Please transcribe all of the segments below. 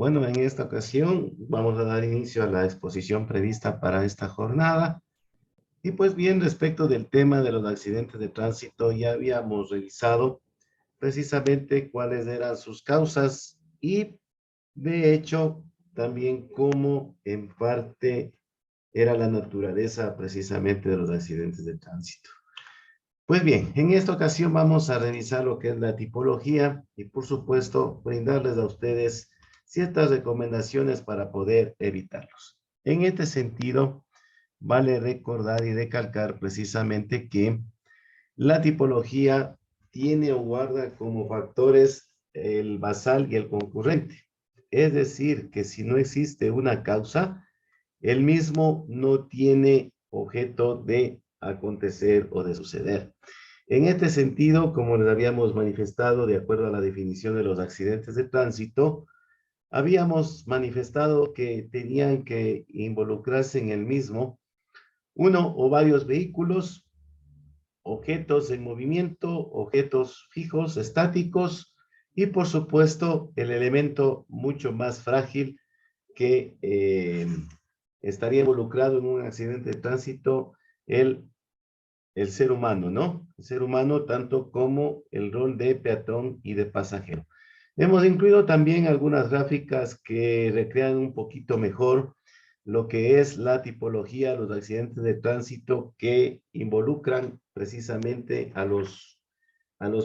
Bueno, en esta ocasión vamos a dar inicio a la exposición prevista para esta jornada. Y pues bien, respecto del tema de los accidentes de tránsito, ya habíamos revisado precisamente cuáles eran sus causas y de hecho también cómo en parte era la naturaleza precisamente de los accidentes de tránsito. Pues bien, en esta ocasión vamos a revisar lo que es la tipología y por supuesto brindarles a ustedes ciertas recomendaciones para poder evitarlos. En este sentido, vale recordar y recalcar precisamente que la tipología tiene o guarda como factores el basal y el concurrente. Es decir, que si no existe una causa, el mismo no tiene objeto de acontecer o de suceder. En este sentido, como les habíamos manifestado, de acuerdo a la definición de los accidentes de tránsito, habíamos manifestado que tenían que involucrarse en el mismo uno o varios vehículos, objetos en movimiento, objetos fijos, estáticos, y por supuesto el elemento mucho más frágil que estaría involucrado en un accidente de tránsito, el, el ser humano, ¿no? El ser humano tanto como el rol de peatón y de pasajero. Hemos incluido también algunas gráficas que recrean un poquito mejor lo que es la tipología, los accidentes de tránsito que involucran precisamente a los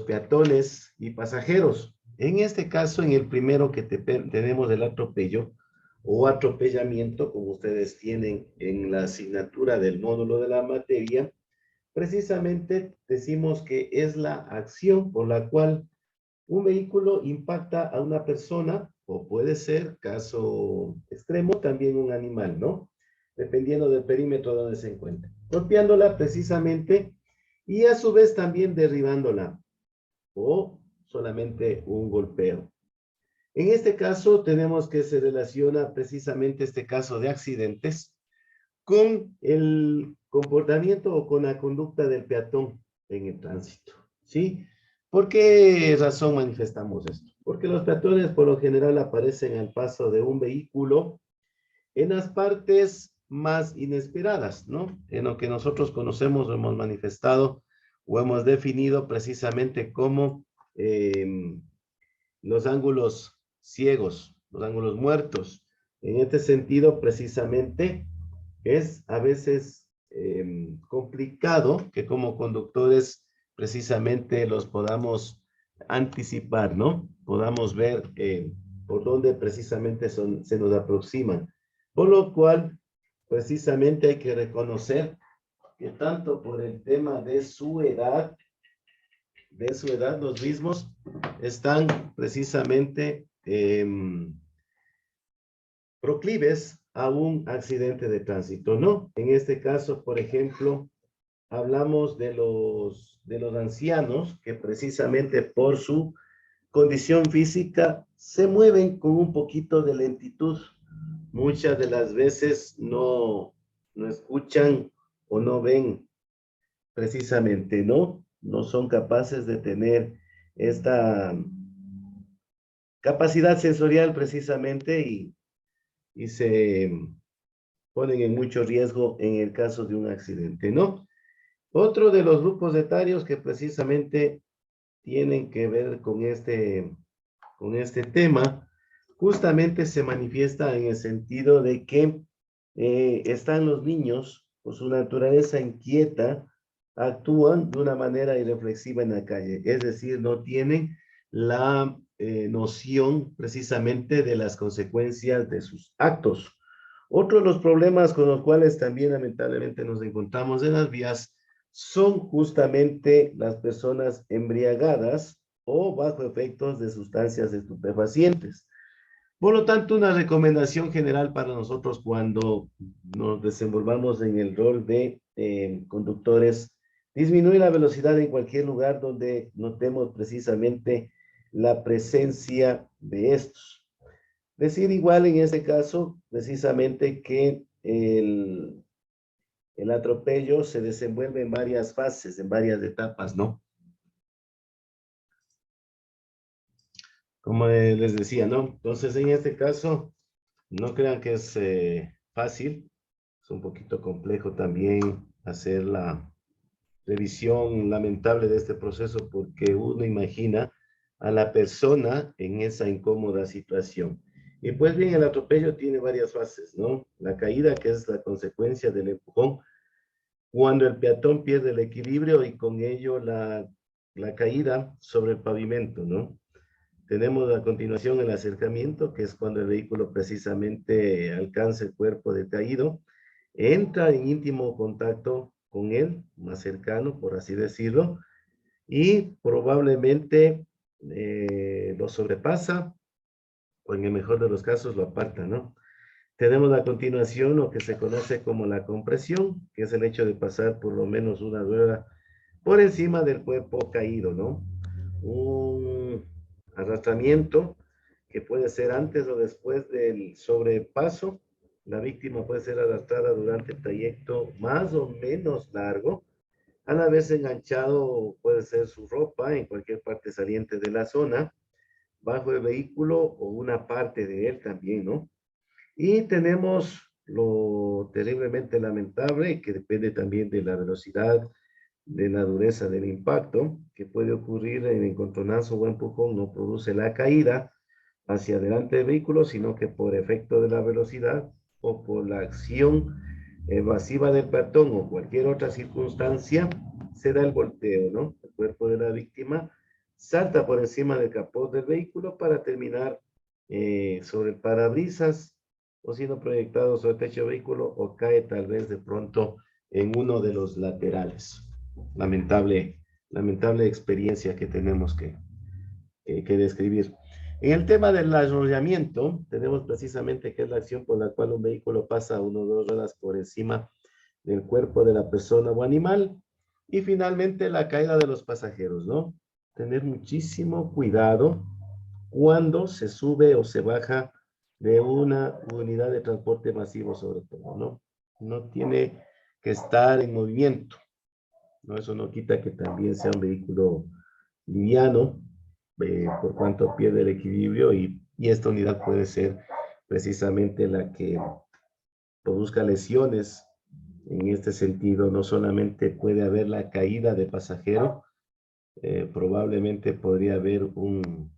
peatones y pasajeros. En este caso, en el primero que tenemos el atropello o atropellamiento, como ustedes tienen en la asignatura del módulo de la materia, precisamente decimos que es la acción por la cual un vehículo impacta a una persona, o puede ser, caso extremo, también un animal, ¿no? Dependiendo del perímetro donde se encuentre. Golpeándola precisamente y a su vez también derribándola o solamente un golpeo. En este caso tenemos que se relaciona precisamente este caso de accidentes con el comportamiento o con la conducta del peatón en el tránsito, ¿sí? ¿Por qué razón manifestamos esto? Porque los peatones por lo general aparecen al paso de un vehículo en las partes más inesperadas, ¿no? En lo que nosotros conocemos o hemos manifestado o hemos definido precisamente como los ángulos ciegos, los ángulos muertos. En este sentido, precisamente, es a veces complicado que como conductores precisamente los podamos anticipar, ¿no? Podamos ver por dónde precisamente se nos aproximan. Por lo cual, precisamente hay que reconocer que tanto por el tema de su edad, los mismos están precisamente proclives a un accidente de tránsito, ¿no? En este caso, por ejemplo, hablamos de los ancianos que precisamente por su condición física se mueven con un poquito de lentitud. Muchas de las veces no escuchan o no ven precisamente, ¿no? No son capaces de tener esta capacidad sensorial precisamente y se ponen en mucho riesgo en el caso de un accidente, ¿no? Otro de los grupos etarios que precisamente tienen que ver con este tema, justamente se manifiesta en el sentido de que están los niños, por su naturaleza inquieta, actúan de una manera irreflexiva en la calle, es decir, no tienen la noción precisamente de las consecuencias de sus actos. Otro de los problemas con los cuales también lamentablemente nos encontramos en las vías son justamente las personas embriagadas o bajo efectos de sustancias estupefacientes. Por lo tanto, una recomendación general para nosotros cuando nos desenvolvamos en el rol de conductores, disminuir la velocidad en cualquier lugar donde notemos precisamente la presencia de estos. Decir igual en este caso, precisamente que el atropello se desenvuelve en varias fases, en varias etapas, ¿no? como les decía, ¿no? Entonces, en este caso, no crean que es fácil, es un poquito complejo también hacer la revisión lamentable de este proceso porque uno imagina a la persona en esa incómoda situación. Y pues bien, el atropello tiene varias fases, ¿no? La caída, que es la consecuencia del empujón, cuando el peatón pierde el equilibrio y con ello la caída sobre el pavimento, ¿no? Tenemos a continuación el acercamiento, que es cuando el vehículo precisamente alcanza el cuerpo del caído, entra en íntimo contacto con él, más cercano, por así decirlo, y probablemente lo sobrepasa, o en el mejor de los casos lo aparta, ¿no? Tenemos a continuación lo que se conoce como la compresión, que es el hecho de pasar por lo menos una rueda por encima del cuerpo caído, ¿no? Un arrastramiento que puede ser antes o después del sobrepaso. La víctima puede ser arrastrada durante el trayecto más o menos largo. A la vez enganchado puede ser su ropa en cualquier parte saliente de la zona, bajo el vehículo o una parte de él también, ¿no? Y tenemos lo terriblemente lamentable, que depende también de la velocidad, de la dureza del impacto, que puede ocurrir en encontronazo o empujón, no produce la caída hacia adelante del vehículo, sino que por efecto de la velocidad o por la acción evasiva del peatón o cualquier otra circunstancia, se da el volteo, ¿no? El cuerpo de la víctima salta por encima del capó del vehículo para terminar sobre el parabrisas o siendo proyectado sobre el techo del vehículo o cae tal vez de pronto en uno de los laterales. Lamentable, lamentable experiencia que tenemos que describir. En el tema del arrollamiento, tenemos precisamente que es la acción por la cual un vehículo pasa uno o dos ruedas por encima del cuerpo de la persona o animal. Y finalmente la caída de los pasajeros, ¿no? Tener muchísimo cuidado cuando se sube o se baja de una unidad de transporte masivo, sobre todo, ¿no? No tiene que estar en movimiento, ¿no? Eso no quita que también sea un vehículo liviano, por cuanto pierde el equilibrio y esta unidad puede ser precisamente la que produzca lesiones. En este sentido, no solamente puede haber la caída de pasajero, probablemente podría haber un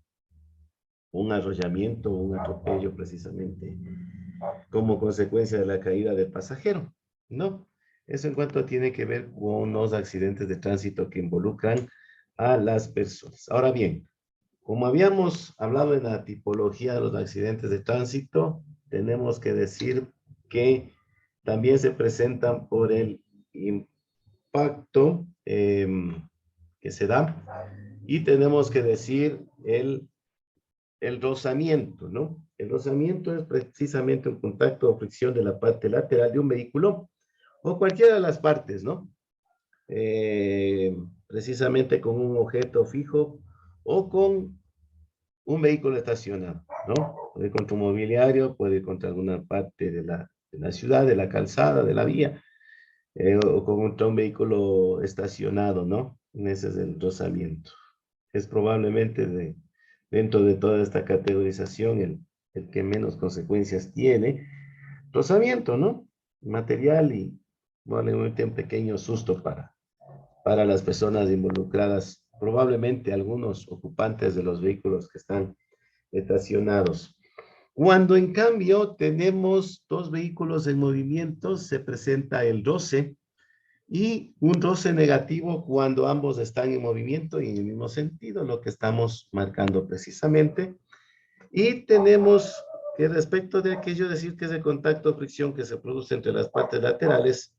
arrollamiento, un atropello precisamente como consecuencia de la caída del pasajero, ¿no? Eso en cuanto tiene que ver con los accidentes de tránsito que involucran a las personas. Ahora bien, como habíamos hablado en la tipología de los accidentes de tránsito, tenemos que decir que también se presentan por el impacto que se da y tenemos que decir el rozamiento, ¿no? El rozamiento es precisamente un contacto o fricción de la parte lateral de un vehículo o cualquiera de las partes, ¿no? Precisamente con un objeto fijo o con un vehículo estacionado, ¿no? Puede ir contra un mobiliario, puede ir contra alguna parte de la ciudad, de la calzada, de la vía, o contra un vehículo estacionado, ¿no? Ese es el rozamiento. Es probablemente dentro de toda esta categorización el que menos consecuencias tiene. Rozamiento, ¿no? Material y probablemente un pequeño susto para las personas involucradas, probablemente algunos ocupantes de los vehículos que están estacionados. Cuando en cambio tenemos dos vehículos en movimiento, se presenta el roce y un roce negativo cuando ambos están en movimiento y en el mismo sentido, lo que estamos marcando precisamente. Y tenemos que respecto de aquello decir que es el contacto o fricción que se produce entre las partes laterales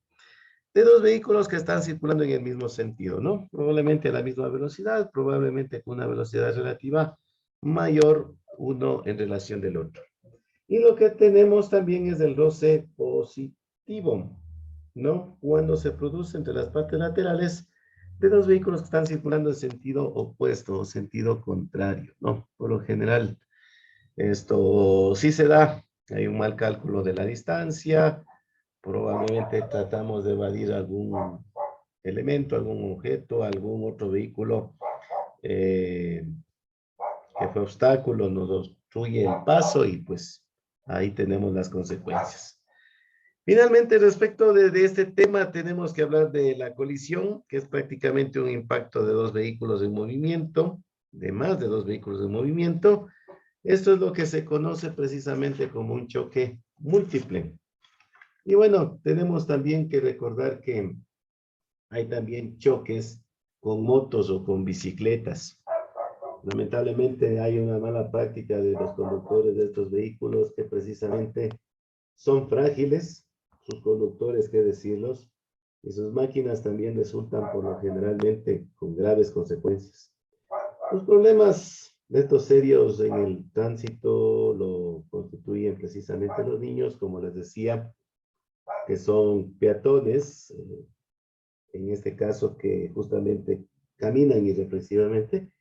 de dos vehículos que están circulando en el mismo sentido, ¿no? Probablemente a la misma velocidad, probablemente con una velocidad relativa mayor uno en relación del otro. Y lo que tenemos también es el roce positivo, ¿no? Cuando se produce entre las partes laterales de dos vehículos que están circulando en sentido opuesto o sentido contrario, ¿no? Por lo general, esto sí se da. Hay un mal cálculo de la distancia, probablemente tratamos de evadir algún elemento, algún objeto, algún otro vehículo eh, que fue obstáculo, nos obstruye el paso y pues ahí tenemos las consecuencias. Finalmente, respecto de este tema, tenemos que hablar de la colisión, que es prácticamente un impacto de dos vehículos en movimiento, de más de dos vehículos en movimiento. Esto es lo que se conoce precisamente como un choque múltiple. Y bueno, tenemos también que recordar que hay también choques con motos o con bicicletas. Lamentablemente hay una mala práctica de los conductores de estos vehículos que precisamente son frágiles, sus conductores, qué decirlos, y sus máquinas también resultan por lo generalmente con graves consecuencias. Los problemas de estos serios en el tránsito lo constituyen precisamente los niños, como les decía, que son peatones, en este caso que justamente caminan irreflexivamente,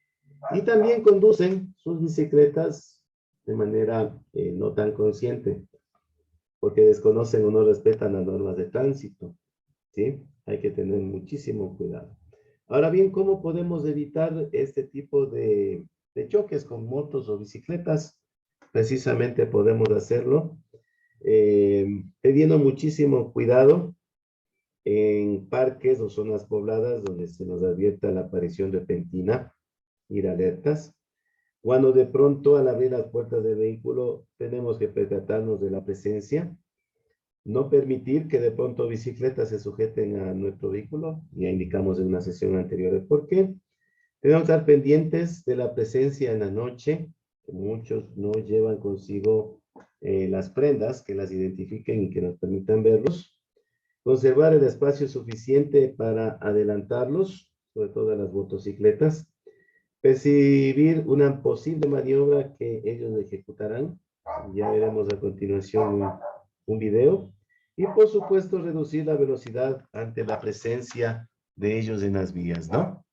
y también conducen sus bicicletas de manera no tan consciente, porque desconocen o no respetan las normas de tránsito, ¿sí? Hay que tener muchísimo cuidado. Ahora bien, ¿cómo podemos evitar este tipo de choques con motos o bicicletas? Precisamente podemos hacerlo teniendo muchísimo cuidado en parques o zonas pobladas donde se nos advierta la aparición repentina, ir alertas. Cuando de pronto al abrir las puertas del vehículo tenemos que percatarnos de la presencia, no permitir que de pronto bicicletas se sujeten a nuestro vehículo, ya indicamos en una sesión anterior el por qué. Tenemos que estar pendientes de la presencia en la noche, que muchos no llevan consigo las prendas que las identifiquen y que nos permitan verlos. Conservar el espacio suficiente para adelantarlos, sobre todo a las motocicletas. Percibir una posible maniobra que ellos ejecutarán. Ya veremos a continuación un video. Y por supuesto, reducir la velocidad ante la presencia de ellos en las vías, ¿no?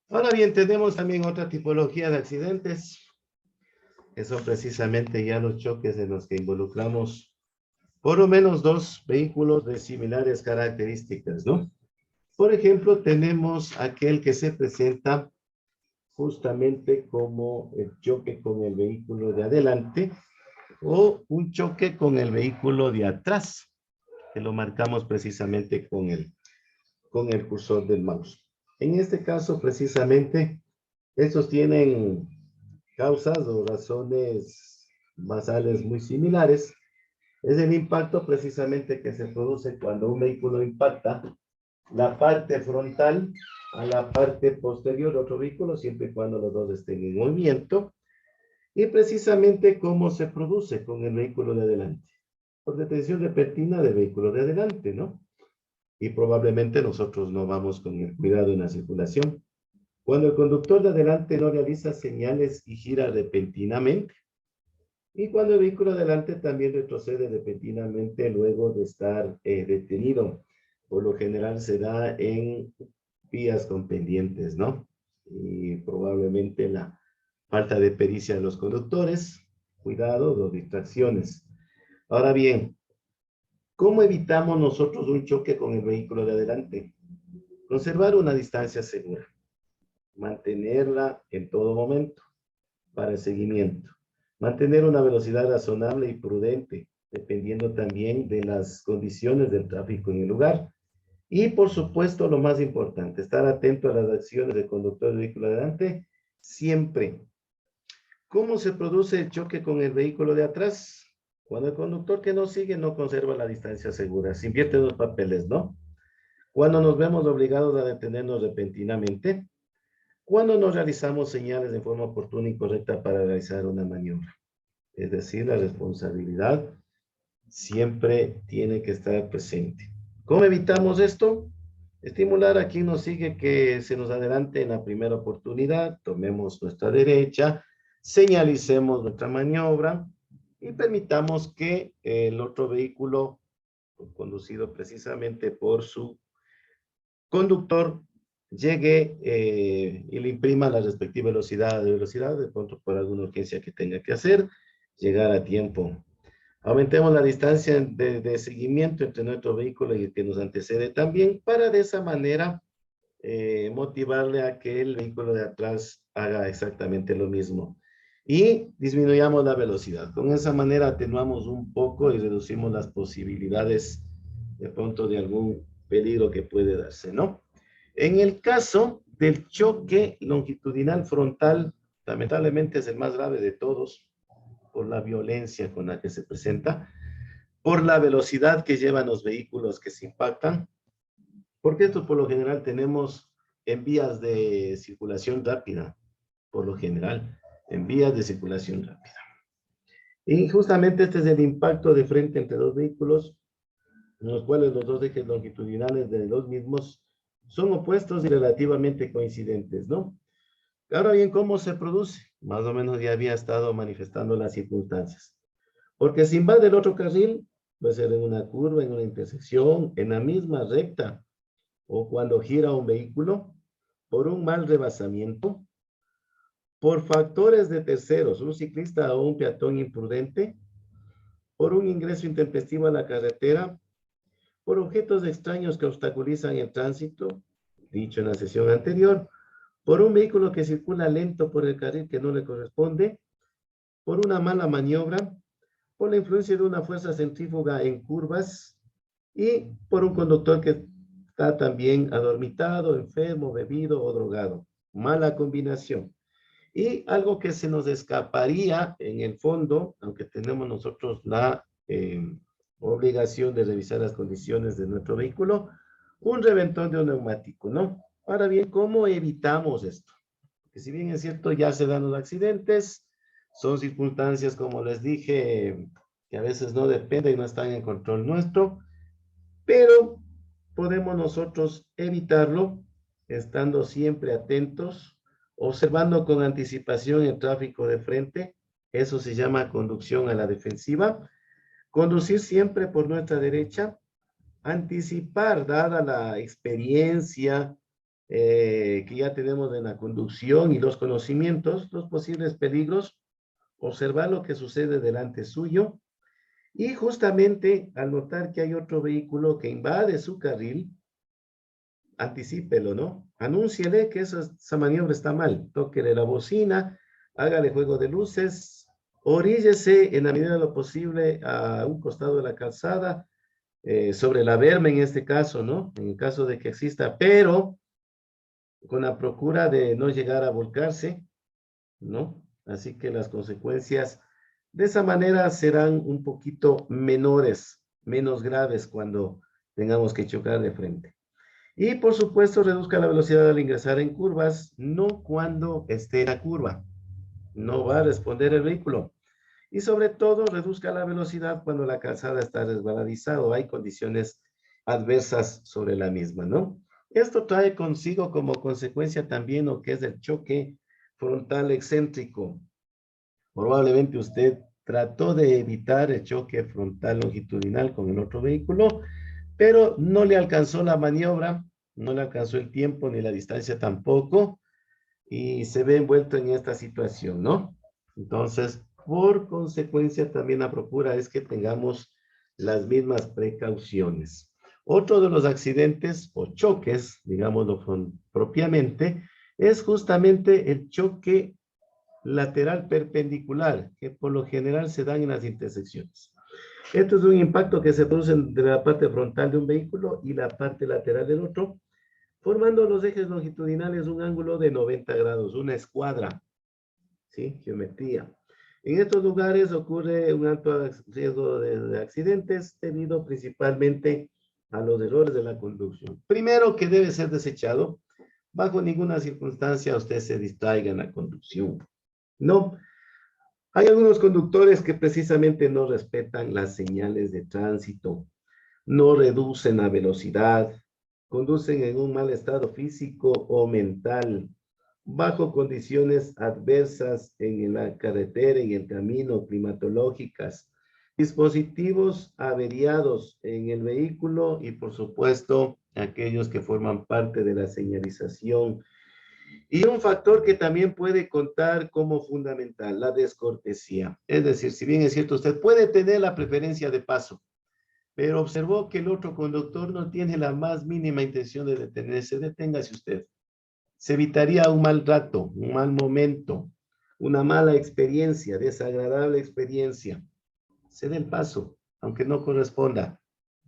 Ahora bien, tenemos también otra tipología de accidentes, que son precisamente ya los choques en los que involucramos por lo menos dos vehículos de similares características, ¿no? Por ejemplo, tenemos aquel que se presenta justamente como el choque con el vehículo de adelante o un choque con el vehículo de atrás, que lo marcamos precisamente con el cursor del mouse. En este caso, precisamente, estos tienen causas o razones basales muy similares. Es el impacto precisamente que se produce cuando un vehículo impacta la parte frontal a la parte posterior de otro vehículo, siempre y cuando los dos estén en movimiento. Y precisamente cómo se produce con el vehículo de adelante. Por detención repentina del vehículo de adelante, ¿no? Y probablemente nosotros no vamos con el cuidado en la circulación. Cuando el conductor de adelante no realiza señales y gira repentinamente, y cuando el vehículo de adelante también retrocede repentinamente luego de estar detenido. Por lo general se da en vías con pendientes, ¿no? Y probablemente la falta de pericia de los conductores, cuidado, o distracciones. Ahora bien, ¿cómo evitamos nosotros un choque con el vehículo de adelante? Conservar una distancia segura, mantenerla en todo momento para el seguimiento, mantener una velocidad razonable y prudente, dependiendo también de las condiciones del tráfico en el lugar. Y por supuesto, lo más importante, estar atento a las acciones del conductor del vehículo de adelante, siempre. ¿Cómo se produce el choque con el vehículo de atrás? Cuando el conductor que no sigue no conserva la distancia segura, se invierte los papeles, ¿no? Cuando nos vemos obligados a detenernos repentinamente, cuando no realizamos señales de forma oportuna y correcta para realizar una maniobra. Es decir, la responsabilidad siempre tiene que estar presente. ¿Cómo evitamos esto? Estimular a quien nos sigue que se nos adelante en la primera oportunidad, tomemos nuestra derecha, señalicemos nuestra maniobra y permitamos que el otro vehículo, conducido precisamente por su conductor, llegue y le imprima la respectiva velocidad, de pronto por alguna urgencia que tenga que hacer, llegar a tiempo. Aumentemos la distancia de seguimiento entre nuestro vehículo y el que nos antecede también, para de esa manera motivarle a que el vehículo de atrás haga exactamente lo mismo. Y disminuyamos la velocidad. Con esa manera atenuamos un poco y reducimos las posibilidades de pronto de algún peligro que puede darse, ¿no? En el caso del choque longitudinal frontal, lamentablemente es el más grave de todos por la violencia con la que se presenta, por la velocidad que llevan los vehículos que se impactan, porque esto por lo general tenemos en vías de circulación rápida, por lo general, en vías de circulación rápida. Y justamente este es el impacto de frente entre dos vehículos, en los cuales los dos ejes longitudinales de los mismos son opuestos y relativamente coincidentes, ¿no? Ahora bien, ¿cómo se produce? Más o menos ya había estado manifestando las circunstancias. Porque si invade el otro carril, puede ser en una curva, en una intersección, en la misma recta, o cuando gira un vehículo, por un mal rebasamiento, por factores de terceros, un ciclista o un peatón imprudente, por un ingreso intempestivo a la carretera, por objetos extraños que obstaculizan el tránsito, dicho en la sesión anterior, por un vehículo que circula lento por el carril que no le corresponde, por una mala maniobra, por la influencia de una fuerza centrífuga en curvas y por un conductor que está también adormitado, enfermo, bebido o drogado. Mala combinación. Y algo que se nos escaparía en el fondo, aunque tenemos nosotros la obligación de revisar las condiciones de nuestro vehículo, un reventón de un neumático, ¿no? Ahora bien, ¿cómo evitamos esto? Que si bien es cierto, ya se dan los accidentes, son circunstancias, como les dije, que a veces no dependen y no están en control nuestro, pero podemos nosotros evitarlo estando siempre atentos, observando con anticipación el tráfico de frente. Eso se llama conducción a la defensiva. Conducir siempre por nuestra derecha, anticipar, dada la experiencia que ya tenemos en la conducción y los conocimientos, los posibles peligros, observar lo que sucede delante suyo y justamente al notar que hay otro vehículo que invade su carril, anticípelo, ¿no? Anúnciele que esa maniobra está mal, tóquele la bocina, hágale juego de luces, oríllese en la medida de lo posible a un costado de la calzada, sobre la berma en este caso, ¿no? En el caso de que exista, pero con la procura de no llegar a volcarse, ¿no? Así que las consecuencias de esa manera serán un poquito menores, menos graves cuando tengamos que chocar de frente. Y por supuesto, reduzca la velocidad al ingresar en curvas, no cuando esté en la curva. No va a responder el vehículo. Y sobre todo, reduzca la velocidad cuando la calzada está resbaladizada o hay condiciones adversas sobre la misma, ¿no? Esto trae consigo como consecuencia también lo que es el choque frontal excéntrico. Probablemente usted trató de evitar el choque frontal longitudinal con el otro vehículo, pero no le alcanzó la maniobra, no le alcanzó el tiempo ni la distancia tampoco, y se ve envuelto en esta situación, ¿no? Entonces, por consecuencia, también la procura es que tengamos las mismas precauciones. Otro de los accidentes o choques, digámoslo propiamente, es justamente el choque lateral perpendicular, que por lo general se dan en las intersecciones. Esto es un impacto que se produce de la parte frontal de un vehículo y la parte lateral del otro, formando los ejes longitudinales un ángulo de 90 grados, una escuadra, ¿sí? Geometría. En estos lugares ocurre un alto riesgo de accidentes debido principalmente a los errores de la conducción. Primero, que debe ser desechado. Bajo ninguna circunstancia usted se distraiga en la conducción. No. Hay algunos conductores que precisamente no respetan las señales de tránsito, no reducen la velocidad, conducen en un mal estado físico o mental, bajo condiciones adversas en la carretera y el camino, climatológicas, dispositivos averiados en el vehículo y, por supuesto, aquellos que forman parte de la señalización. Y un factor que también puede contar como fundamental, la descortesía. Es decir, si bien es cierto, usted puede tener la preferencia de paso, pero observó que el otro conductor no tiene la más mínima intención de detenerse. Deténgase usted. Se evitaría un mal rato, un mal momento, una mala experiencia, desagradable experiencia. Se dé el paso, aunque no corresponda.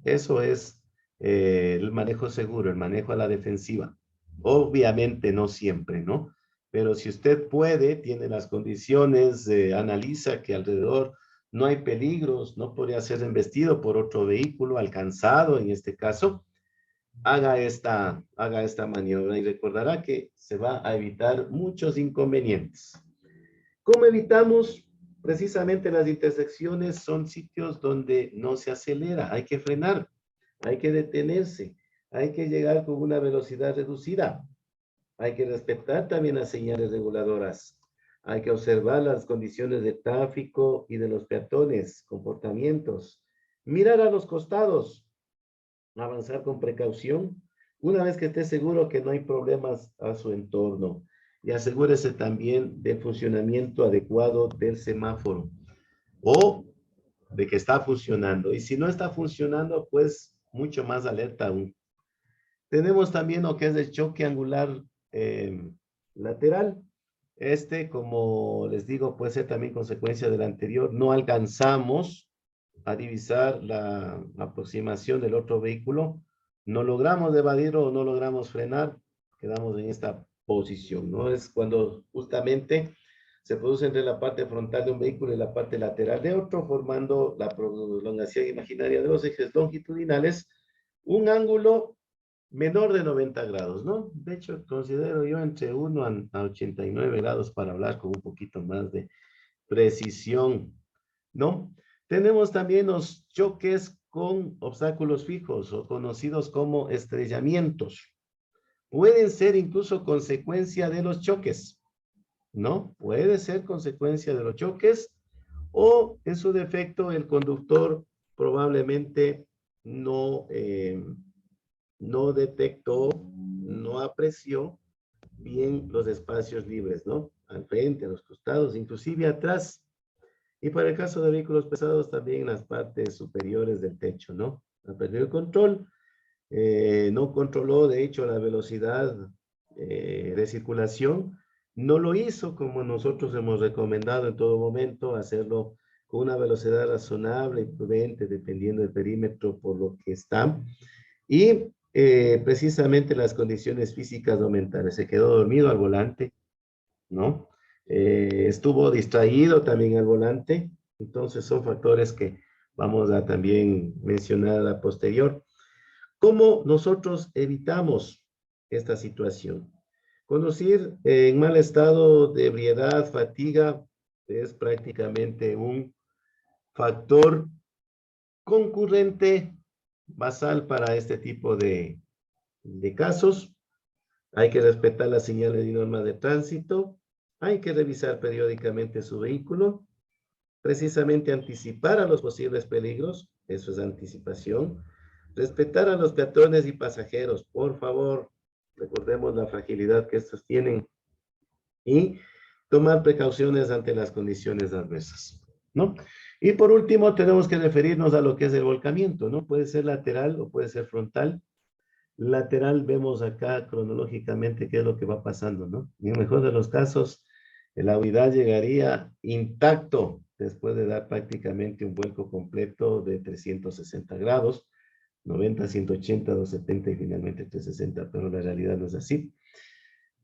Eso es el manejo seguro, el manejo a la defensiva. Obviamente no siempre, ¿no? Pero si usted puede, tiene las condiciones, analiza que alrededor no hay peligros, no podría ser embestido por otro vehículo, alcanzado en este caso, haga esta maniobra y recordará que se va a evitar muchos inconvenientes. ¿Cómo evitamos? Precisamente las intersecciones son sitios donde no se acelera, hay que frenar, hay que detenerse, hay que llegar con una velocidad reducida, hay que respetar también las señales reguladoras, hay que observar las condiciones de tráfico y de los peatones, comportamientos, mirar a los costados, avanzar con precaución, una vez que esté seguro que no hay problemas a su entorno. Y asegúrese también del funcionamiento adecuado del semáforo o de que está funcionando. Y si no está funcionando, pues mucho más alerta aún. Tenemos también lo que es el choque angular lateral. Este, como les digo, puede ser también consecuencia del anterior. No alcanzamos a divisar la aproximación del otro vehículo. No logramos evadir o no logramos frenar. Quedamos en esta posición, ¿no? Es cuando justamente se produce entre la parte frontal de un vehículo y la parte lateral de otro, formando la prolongación imaginaria de los ejes longitudinales, un ángulo menor de 90 grados, ¿no? De hecho, considero yo entre 1 a 89 grados para hablar con un poquito más de precisión, ¿no? Tenemos también los choques con obstáculos fijos o conocidos como estrellamientos. Pueden ser incluso consecuencia de los choques, ¿no? Puede ser consecuencia de los choques o en su defecto el conductor probablemente no detectó, no apreció bien los espacios libres, ¿no? Al frente, a los costados, inclusive atrás. Y para el caso de vehículos pesados, también en las partes superiores del techo, ¿no? Ha perdido el control, no controló, de hecho, la velocidad de circulación, no lo hizo como nosotros hemos recomendado en todo momento, hacerlo con una velocidad razonable y prudente, dependiendo del perímetro por lo que está. Y precisamente las condiciones físicas o mentales. Se quedó dormido al volante, ¿no? Estuvo distraído también al volante. Entonces son factores que vamos a también mencionar a posterior. ¿Cómo nosotros evitamos esta situación? Conducir en mal estado de ebriedad, fatiga, es prácticamente un factor concurrente basal para este tipo de casos. Hay que respetar las señales y normas de tránsito. Hay que revisar periódicamente su vehículo. Precisamente anticipar a los posibles peligros. Eso es anticipación. Respetar a los peatones y pasajeros. Por favor, recordemos la fragilidad que estos tienen. Y tomar precauciones ante las condiciones adversas, ¿no? Y por último, tenemos que referirnos a lo que es el volcamiento, ¿no? Puede ser lateral o puede ser frontal. Lateral, vemos acá cronológicamente qué es lo que va pasando, ¿no? En el mejor de los casos, la unidad llegaría intacto después de dar prácticamente un vuelco completo de 360 grados, 90, 180, 270 y finalmente 360, pero la realidad no es así.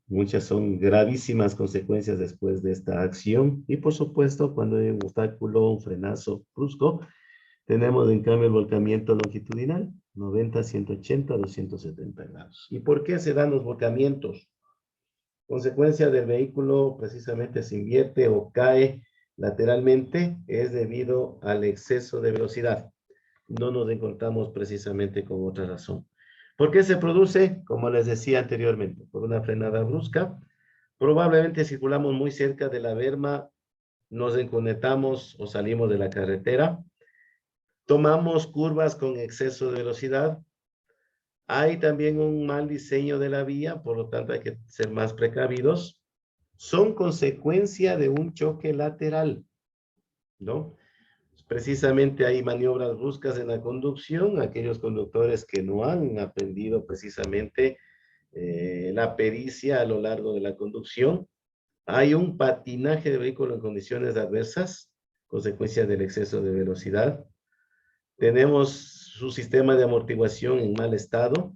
Muchas son gravísimas consecuencias después de esta acción y por supuesto cuando hay un obstáculo, un frenazo brusco, tenemos en cambio el volcamiento longitudinal, 90, 180, 270 grados. ¿Y por qué se dan los volcamientos? Consecuencia del vehículo precisamente se invierte o cae lateralmente, es debido al exceso de velocidad. No nos encontramos precisamente con otra razón. ¿Por qué se produce? Como les decía anteriormente, por una frenada brusca. Probablemente circulamos muy cerca de la berma, nos desconectamos o salimos de la carretera, tomamos curvas con exceso de velocidad. Hay también un mal diseño de la vía, por lo tanto hay que ser más precavidos. Son consecuencia de un choque lateral, ¿no? Precisamente hay maniobras bruscas en la conducción, aquellos conductores que no han aprendido precisamente la pericia a lo largo de la conducción. Hay un patinaje de vehículo en condiciones adversas, consecuencia del exceso de velocidad. Tenemos su sistema de amortiguación en mal estado.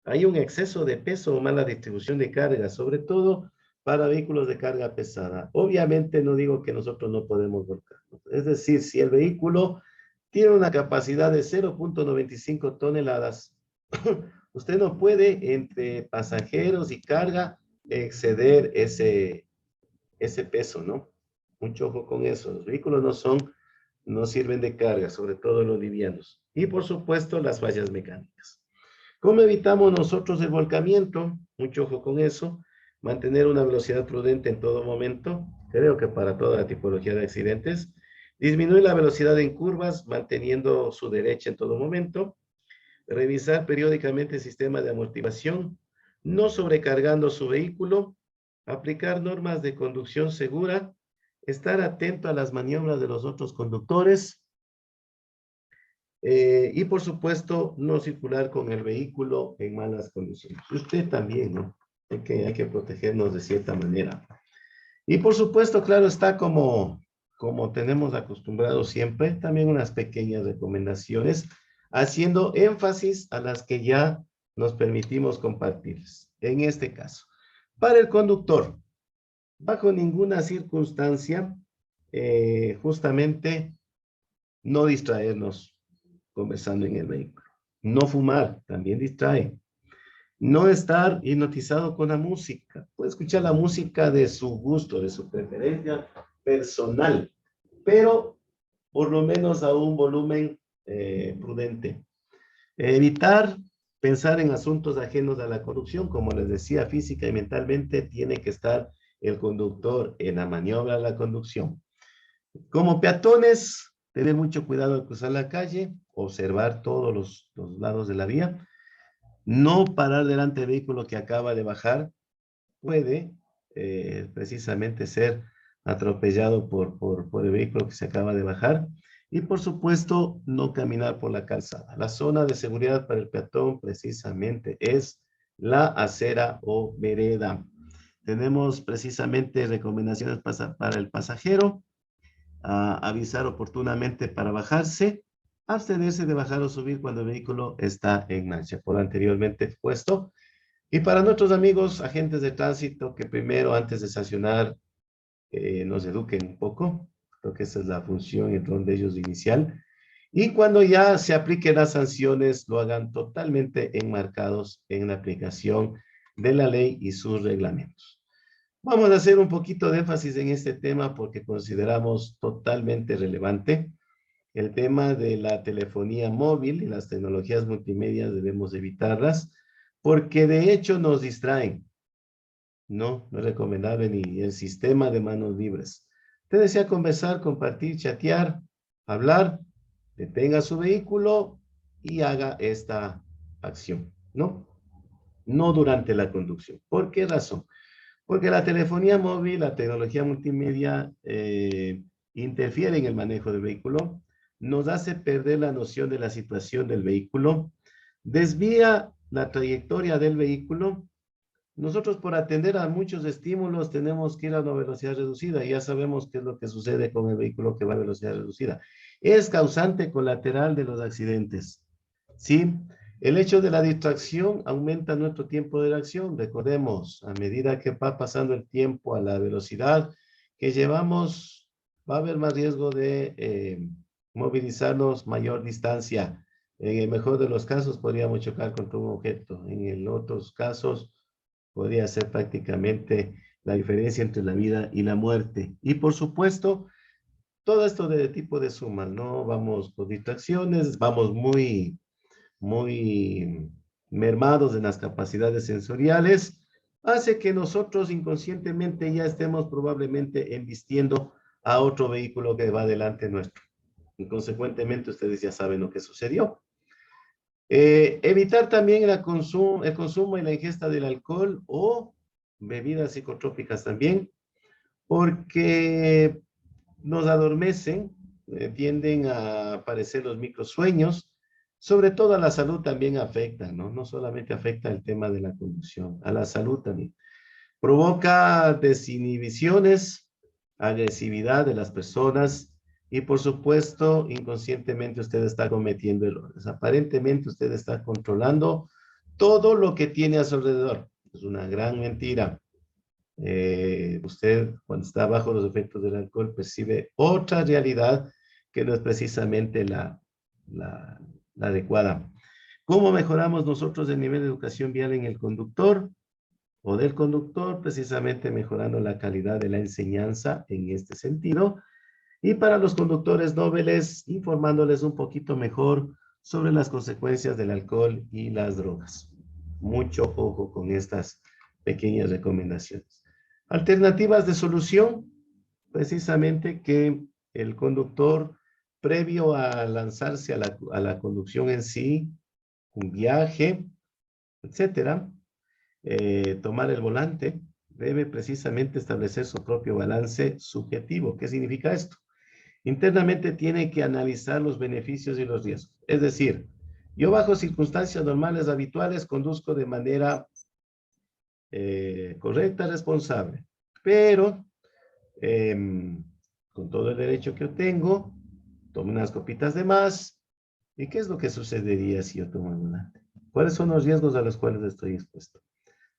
Hay un exceso de peso o mala distribución de carga, sobre todo para vehículos de carga pesada. Obviamente no digo que nosotros no podemos volcar. Es decir, si el vehículo tiene una capacidad de 0.95 toneladas, usted no puede entre pasajeros y carga exceder ese peso, ¿no? Mucho ojo con eso. Los vehículos no sirven de carga, sobre todo los livianos. Y por supuesto, las fallas mecánicas. ¿Cómo evitamos nosotros el volcamiento? Mucho ojo con eso. Mantener una velocidad prudente en todo momento. Creo que para toda la tipología de accidentes. Disminuir la velocidad en curvas, manteniendo su derecha en todo momento. Revisar periódicamente el sistema de amortiguación. No sobrecargando su vehículo. Aplicar normas de conducción segura. Estar atento a las maniobras de los otros conductores. Y por supuesto, no circular con el vehículo en malas condiciones. Usted también, ¿no? Hay que protegernos de cierta manera. Y por supuesto, claro, está como tenemos acostumbrado siempre, también unas pequeñas recomendaciones, haciendo énfasis a las que ya nos permitimos compartirles. En este caso, para el conductor, bajo ninguna circunstancia, justamente no distraernos conversando en el vehículo. No fumar, también distrae. No estar hipnotizado con la música. Puede escuchar la música de su gusto, de su preferencia personal, pero por lo menos a un volumen prudente. Evitar pensar en asuntos ajenos a la conducción, como les decía, física y mentalmente tiene que estar el conductor en la maniobra de la conducción. Como peatones, tener mucho cuidado al cruzar la calle, observar todos los lados de la vía, no parar delante del vehículo que acaba de bajar, puede precisamente ser atropellado por el vehículo que se acaba de bajar, y por supuesto no caminar por la calzada. La zona de seguridad para el peatón precisamente es la acera o vereda. Tenemos precisamente recomendaciones para el pasajero, avisar oportunamente para bajarse, abstenerse de bajar o subir cuando el vehículo está en marcha, por anteriormente expuesto. Y para nuestros amigos agentes de tránsito, que primero, antes de sancionar, nos eduquen un poco, creo que esa es la función y el rol de ellos inicial. Y cuando ya se apliquen las sanciones, lo hagan totalmente enmarcados en la aplicación de la ley y sus reglamentos. Vamos a hacer un poquito de énfasis en este tema porque consideramos totalmente relevante. El tema de la telefonía móvil y las tecnologías multimedia debemos evitarlas porque de hecho nos distraen. No es recomendable ni el sistema de manos libres. Usted desea conversar, compartir, chatear, hablar, detenga su vehículo y haga esta acción, ¿no? No durante la conducción. ¿Por qué razón? Porque la telefonía móvil, la tecnología multimedia, interfiere en el manejo del vehículo, nos hace perder la noción de la situación del vehículo, desvía la trayectoria del vehículo. Nosotros, por atender a muchos estímulos, tenemos que ir a una velocidad reducida. Ya sabemos qué es lo que sucede con el vehículo que va a velocidad reducida. Es causante colateral de los accidentes, ¿sí? El hecho de la distracción aumenta nuestro tiempo de reacción. Recordemos, a medida que va pasando el tiempo a la velocidad que llevamos, va a haber más riesgo de movilizarnos mayor distancia. En el mejor de los casos, podríamos chocar contra un objeto. En otros casos, podría ser prácticamente la diferencia entre la vida y la muerte. Y por supuesto, todo esto de tipo de suma, no vamos con distracciones, vamos muy mermados en las capacidades sensoriales, hace que nosotros inconscientemente ya estemos probablemente embistiendo a otro vehículo que va delante nuestro. Y consecuentemente ustedes ya saben lo que sucedió. Evitar también el consumo y la ingesta del alcohol o bebidas psicotrópicas también, porque nos adormecen tienden a aparecer los microsueños. Sobre todo a la salud también afecta, ¿no? No solamente afecta el tema de la conducción, a la salud también. Provoca desinhibiciones, agresividad de las personas y por supuesto, inconscientemente usted está cometiendo errores. Aparentemente usted está controlando todo lo que tiene a su alrededor. Es una gran mentira. Usted cuando está bajo los efectos del alcohol percibe otra realidad que no es precisamente la, la adecuada. ¿Cómo mejoramos nosotros el nivel de educación vial en el conductor o del conductor? Precisamente mejorando la calidad de la enseñanza en este sentido. Y para los conductores nobles, informándoles un poquito mejor sobre las consecuencias del alcohol y las drogas. Mucho ojo con estas pequeñas recomendaciones. Alternativas de solución, precisamente que el conductor, previo a lanzarse a la conducción en sí, un viaje, etcétera, tomar el volante, debe precisamente establecer su propio balance subjetivo. ¿Qué significa esto? Internamente tiene que analizar los beneficios y los riesgos. Es decir, yo bajo circunstancias normales, habituales, conduzco de manera correcta, responsable, pero con todo el derecho que yo tengo, tomo unas copitas de más. ¿Y qué es lo que sucedería si yo tomo el volante? ¿Cuáles son los riesgos a los cuales estoy expuesto?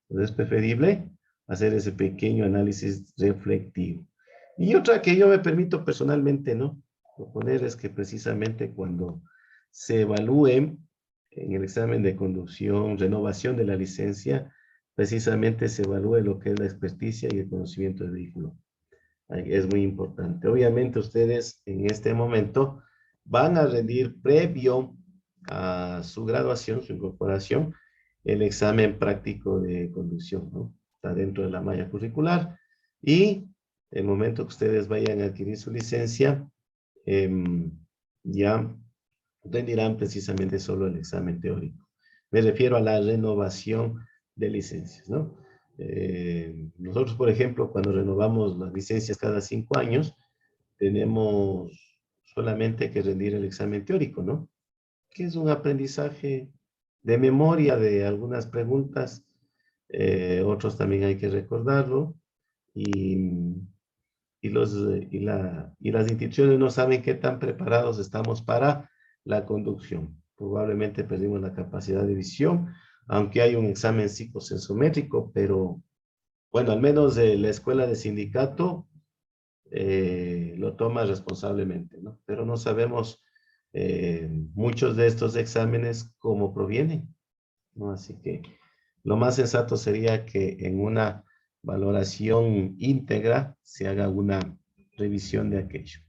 Entonces es preferible hacer ese pequeño análisis reflexivo. Y otra que yo me permito personalmente, ¿no? Proponer es que precisamente cuando se evalúe en el examen de conducción, renovación de la licencia, precisamente se evalúe lo que es la experticia y el conocimiento del vehículo. Es muy importante. Obviamente ustedes en este momento van a rendir previo a su graduación, su incorporación, el examen práctico de conducción, ¿no? Está dentro de la malla curricular y el momento que ustedes vayan a adquirir su licencia, ya rendirán precisamente solo el examen teórico. Me refiero a la renovación de licencias, ¿no? Nosotros, por ejemplo, cuando renovamos las licencias cada 5 años, tenemos solamente que rendir el examen teórico, ¿no? Que es un aprendizaje de memoria de algunas preguntas, otros también hay que recordarlo, y, y las instituciones no saben qué tan preparados estamos para la conducción. Probablemente perdimos la capacidad de visión, aunque hay un examen psicosensométrico, pero bueno, al menos la escuela de sindicato lo toma responsablemente, ¿no? Pero no sabemos muchos de estos exámenes cómo provienen, ¿no? Así que lo más sensato sería que en una valoración íntegra se haga una revisión de aquello.